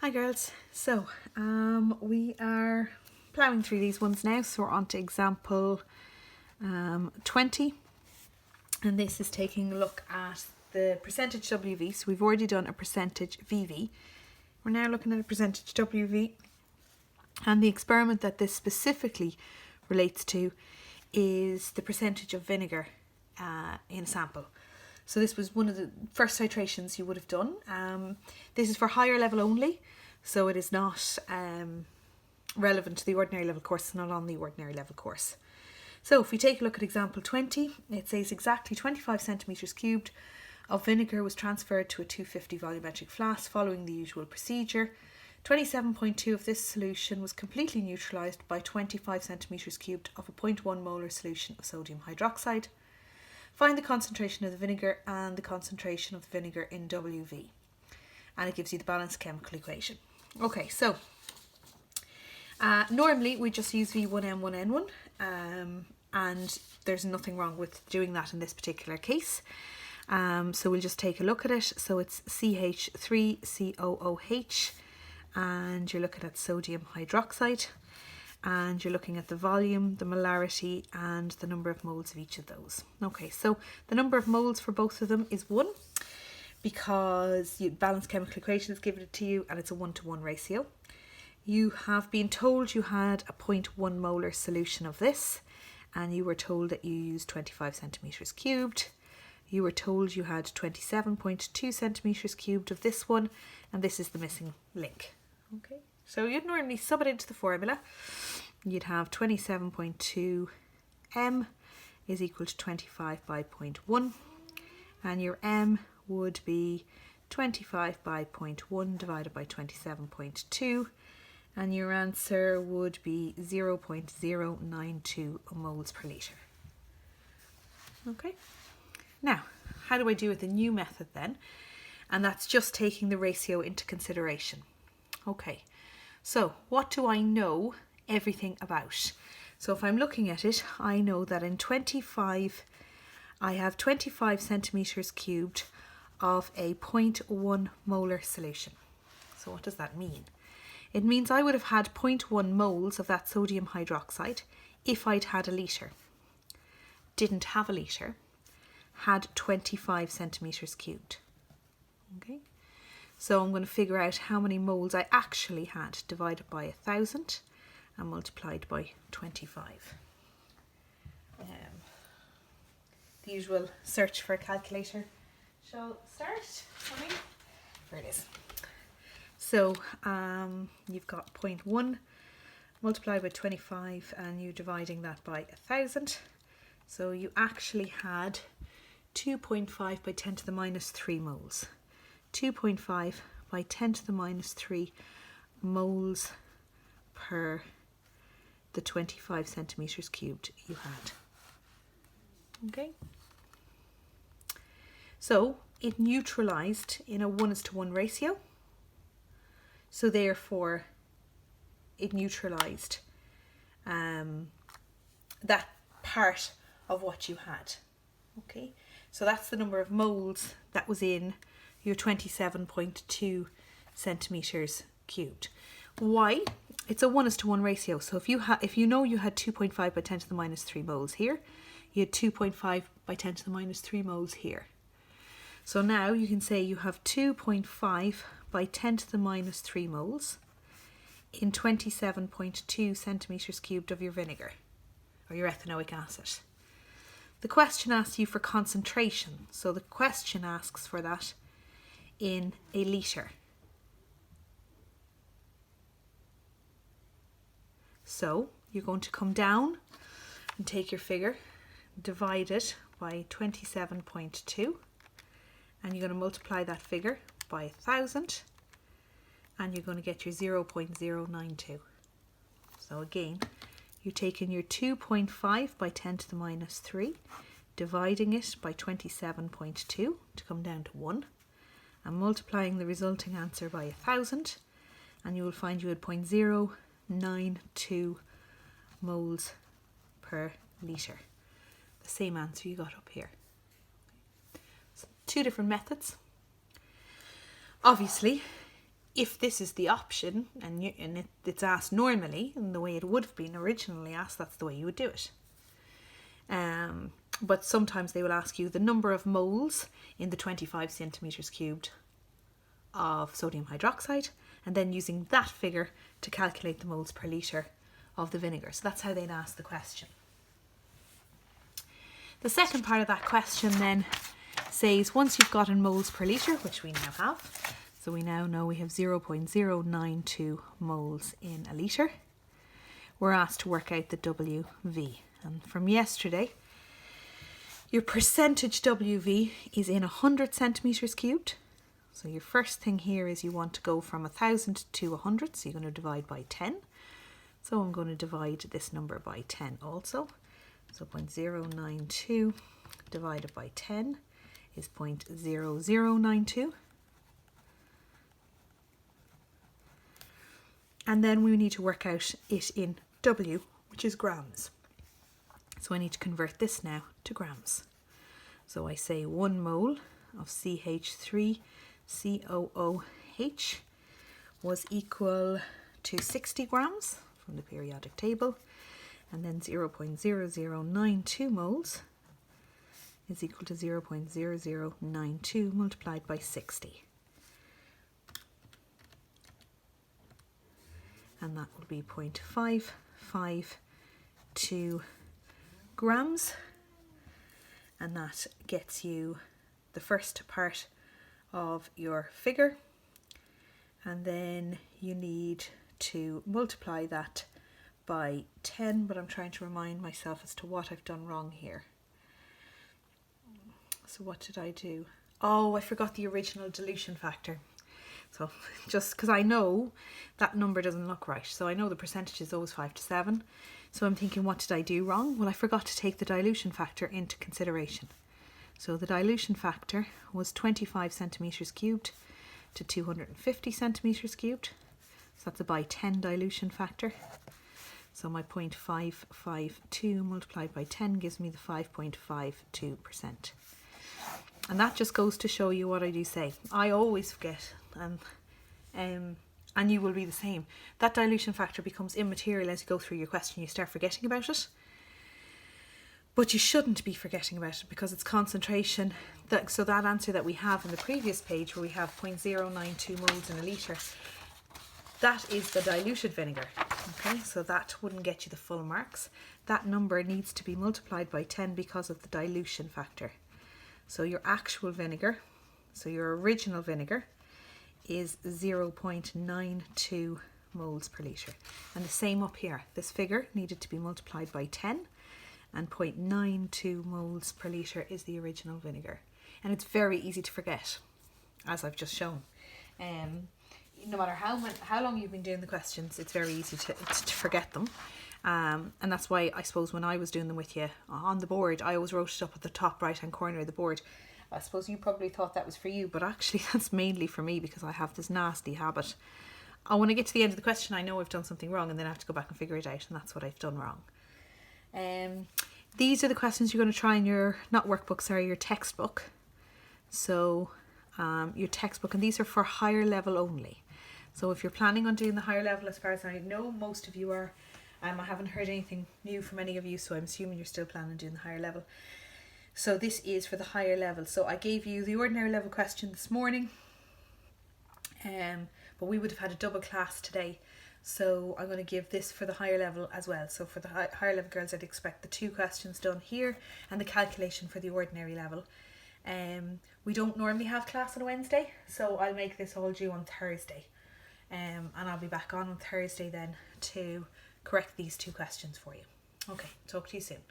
Hi girls, so we are ploughing through these ones now, so we're on to example 20, and this is taking a look at the percentage WV. So we've already done a percentage VV, we're now looking at a percentage WV, and the experiment that this specifically relates to is the percentage of vinegar in a sample. So this was one of the first titrations you would have done. This is for higher level only, so it is not relevant to the ordinary level course. It's not on the ordinary level course. So if we take a look at example 20, it says exactly 25 centimetres cubed of vinegar was transferred to a 250 volumetric flask following the usual procedure. 27.2 of this solution was completely neutralised by 25 centimetres cubed of a 0.1 molar solution of sodium hydroxide. Find the concentration of the vinegar and the concentration of the vinegar in WV. And it gives you the balanced chemical equation. Okay, so normally we just use V1N1N1 and there's nothing wrong with doing that in this particular case. So we'll just take a look at it. So it's CH3COOH and you're looking at sodium hydroxide. And you're looking at the volume, the molarity, and the number of moles of each of those. Okay, so the number of moles for both of them is 1 because the balanced chemical equation has given it to you and it's a 1-to-1 ratio. You have been told you had a 0.1 molar solution of this and you were told that you used 25 centimetres cubed. You were told you had 27.2 centimetres cubed of this one, and this is the missing link. Okay. So you'd normally sub it into the formula. You'd have 27.2 m is equal to 25 by 0.1, and your m would be 25 by 0.1 divided by 27.2, and your answer would be 0.092 moles per litre. Okay, now how do I do with the new method then? And that's just taking the ratio into consideration. Okay. So what do I know everything about? So if I'm looking at it, I know that in 25, I have 25 centimetres cubed of a 0.1 molar solution. So what does that mean? It means I would have had 0.1 moles of that sodium hydroxide if I'd had a litre. Didn't have a litre, had 25 centimetres cubed. Okay. So I'm going to figure out how many moles I actually had divided by 1,000 and multiplied by 25. The usual search for a calculator shall start for me. Here it is. So you've got 0.1 multiplied by 25 and you're dividing that by 1,000. So you actually had 2.5 by 10 to the minus 3 moles. 2.5 by 10 to the minus 3 moles per the 25 centimetres cubed you had. Okay. So it neutralised in a 1:1 ratio. So therefore it neutralised that part of what you had. Okay. So that's the number of moles that was in your 27.2 centimetres cubed. Why? It's a 1:1 ratio. So if you know you had 2.5 by 10 to the minus 3 moles here, you had 2.5 by 10 to the minus 3 moles here. So now you can say you have 2.5 by 10 to the minus 3 moles in 27.2 centimetres cubed of your vinegar or your ethanoic acid. The question asks you for concentration. So the question asks for that in a litre. So you're going to come down and take your figure, divide it by 27.2, and you're going to multiply that figure by 1,000, and you're going to get your 0.092. So again, you're taking your 2.5 by 10 to the minus 3, dividing it by 27.2 to come down to 1, and multiplying the resulting answer by 1,000, and you will find you had 0.092 moles per litre. The same answer you got up here. So 2 different methods. Obviously, if this is the option and it's asked normally in the way it would have been originally asked, that's the way you would do it. But sometimes they will ask you the number of moles in the 25 centimetres cubed of sodium hydroxide, and then using that figure to calculate the moles per litre of the vinegar. So that's how they'd ask the question. The second part of that question then says once you've gotten moles per litre, which we now have, so we now know we have 0.092 moles in a litre, we're asked to work out the WV. And from yesterday, your percentage WV is in 100 centimetres cubed. So your first thing here is you want to go from 1000 to 100, so you're going to divide by 10. So I'm going to divide this number by 10 also. So 0.092 divided by 10 is 0.0092. And then we need to work out it in W, which is grams. So I need to convert this now to grams. So I say 1 mole of CH3COOH was equal to 60 grams from the periodic table, and then 0.0092 moles is equal to 0.0092 multiplied by 60. And that will be 0.552 grams, and that gets you the first part of your figure, and then you need to multiply that by 10, but I'm trying to remind myself as to what I've done wrong here. So what did I do? Oh, I forgot the original dilution factor. So just because I know that number doesn't look right. So I know the percentage is always 5 to 7. So I'm thinking, what did I do wrong? Well, I forgot to take the dilution factor into consideration. So the dilution factor was 25 centimetres cubed to 250 centimetres cubed. So that's a by 10 dilution factor. So my 0.552 multiplied by 10 gives me the 5.52%. And that just goes to show you what I do say. I always forget, and you will be the same. That dilution factor becomes immaterial as you go through your question. You start forgetting about it. But you shouldn't be forgetting about it because it's concentration. So that answer that we have in the previous page, where we have 0.092 moles in a litre, that is the diluted vinegar. Okay, so that wouldn't get you the full marks. That number needs to be multiplied by 10 because of the dilution factor. So your actual vinegar, so your original vinegar, is 0.92 moles per litre. And the same up here. This figure needed to be multiplied by 10, and 0.92 moles per litre is the original vinegar. And it's very easy to forget, as I've just shown. No matter how long you've been doing the questions, it's very easy to forget them. And that's why I suppose when I was doing them with you on the board, I always wrote it up at the top right hand corner of the board. I suppose you probably thought that was for you, but actually that's mainly for me because I have this nasty habit. When I get to the end of the question, I know I've done something wrong, and then I have to go back and figure it out, and that's what I've done wrong. These are the questions you're going to try in your, not workbook, sorry, your textbook. So your textbook, and these are for higher level only. So if you're planning on doing the higher level, as far as I know, most of you are. I haven't heard anything new from any of you, so I'm assuming you're still planning on doing the higher level. So this is for the higher level. So I gave you the ordinary level question this morning, but we would have had a double class today. So I'm going to give this for the higher level as well. So for the higher level girls, I'd expect the 2 questions done here and the calculation for the ordinary level. We don't normally have class on a Wednesday, so I'll make this all due on Thursday. And I'll be back on Thursday then to correct these 2 questions for you. Okay, talk to you soon.